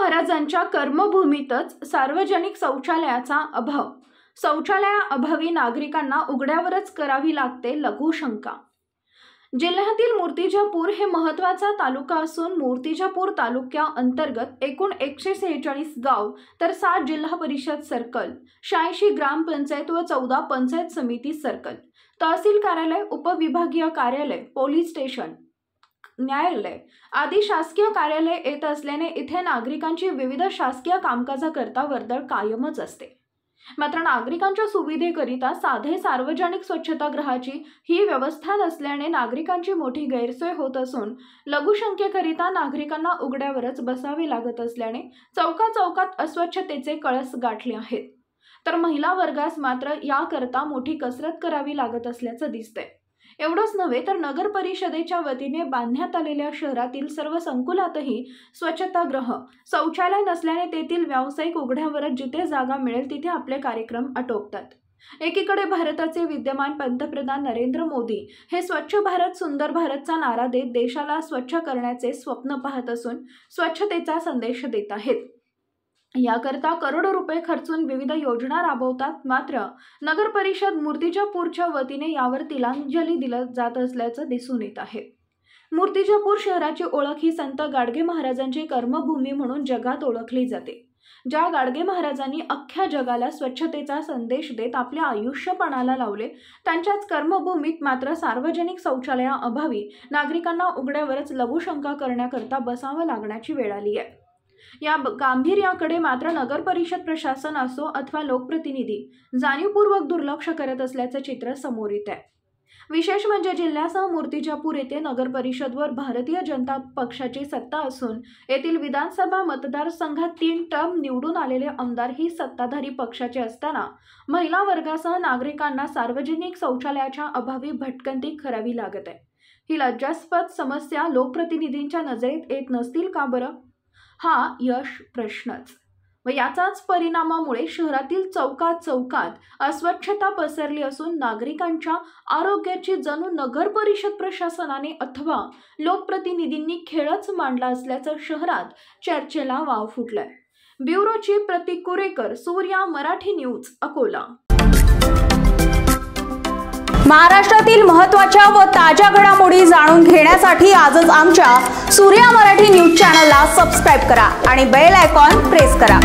महाराजांच्या कर्मभूमीतच सार्वजनिक शौचालयाचा अभाव। शौचालयाअभावी नागरिकांना उघड्यावरच करावी लागते लघुशंका। जिल्ह्यातील मूर्तिजापूर हे महत्त्वाचा तालुका असून मूर्तिजापूर तालुक्या अंतर्गत एकूण 146 गाव तर 7 जिल्हा परिषद सर्कल, 86 ग्रामपंचायत व 14 पंचायत समिती सर्कल, तहसील कार्यालय, उपविभागीय कार्यालय, पोलीस स्टेशन, न्यायालय आदी शासकीय कार्यालय येत असल्याने इथे नागरिकांची विविध शासकीय कामकाजाकरता वर्दळ कायमच असते। मात्र नागरिकांच्या सुविधेकरिता साधे सार्वजनिक स्वच्छतागृहाची ही व्यवस्था नसल्याने नागरिकांची मोठी गैरसोय होत असून लघुशंकेकरिता नागरिकांना उघड्यावरच बसावे लागत असल्याने चौकाचौकात अस्वच्छतेचे कळस गाठले आहेत। तर महिला वर्गास मात्र याकरता मोठी कसरत करावी लागत असल्याचं दिसतंय। एवढंच नव्हे तर नगर परिषदेच्या वतीने बांधण्यात आलेल्या शहरातील सर्व संकुलातही स्वच्छतागृह, शौचालय नसल्याने तेथील व्यावसायिक उघड्यावरच जिथे जागा मिळेल तिथे आपले कार्यक्रम आटोपतात। एकीकडे भारताचे विद्यमान पंतप्रधान नरेंद्र मोदी हे स्वच्छ भारत सुंदर भारतचा नारा देत देशाला स्वच्छ करण्याचे स्वप्न पाहत असून स्वच्छतेचा संदेश देत आहेत। याकरता करोडो रुपये खर्चून विविध योजना राबवतात। मात्र नगर परिषद मूर्तिजापूरच्या वतीने यावर तिलांजली दिली जात असल्याचं दिसून येत आहे। मूर्तिजापूर शहराची ओळख ही संत गाडगे महाराजांची कर्मभूमी म्हणून जगात ओळखली जाते। ज्या गाडगे महाराजांनी अख्ख्या जगाला स्वच्छतेचा संदेश देत आपले आयुष्य पणाला लावले, त्यांच्याच कर्मभूमीत मात्र सार्वजनिक शौचालयाअभावी नागरिकांना उघड्यावरच लघुशंका करण्याकरता बसावं लागण्याची वेळ आली आहे। या गांभीर्याकडे मात्र नगर परिषद प्रशासन असो अथवा लोकप्रतिनिधी जाणीवपूर्वक दुर्लक्ष करत असल्याचे चित्र समोर येत आहे। विशेष म्हणजे जिल्ह्यासह मूर्तिजापूर येथे नगर परिषदवर भारतीय जनता पक्षाची सत्ता असून येथील विधानसभा मतदारसंघात 3 टर्म निवडून आलेले आमदार ही सत्ताधारी पक्षाचे असताना महिला वर्गासह नागरिकांना सार्वजनिक शौचालयाच्या अभावी भटकंती करावी लागत आहे। ही लज्जास्पद समस्या लोकप्रतिनिधींच्या नजरेत येत नसतील का बरं? हा यश प्रश्नच। व याचाच परिणामामुळे शहरातील चौकात अस्वच्छता पसरली असून नागरिकांच्या आरोग्याची जणू नगर परिषद प्रशासनाने अथवा लोकप्रतिनिधींनी खेळच मांडला असल्याचं शहरात चर्चेला वाव फुटलाय। ब्युरो चीफ प्रतीक कुरेकर, सूर्या मराठी न्यूज, अकोला। महाराष्ट्रातील महत्त्वाच्या व ताज्या घडामोडी जाणून घेण्यासाठी आजच आमच्या सूर्या मराठी न्यूज चॅनलला सबस्क्राइब करा आणि बेल आयकॉन प्रेस करा।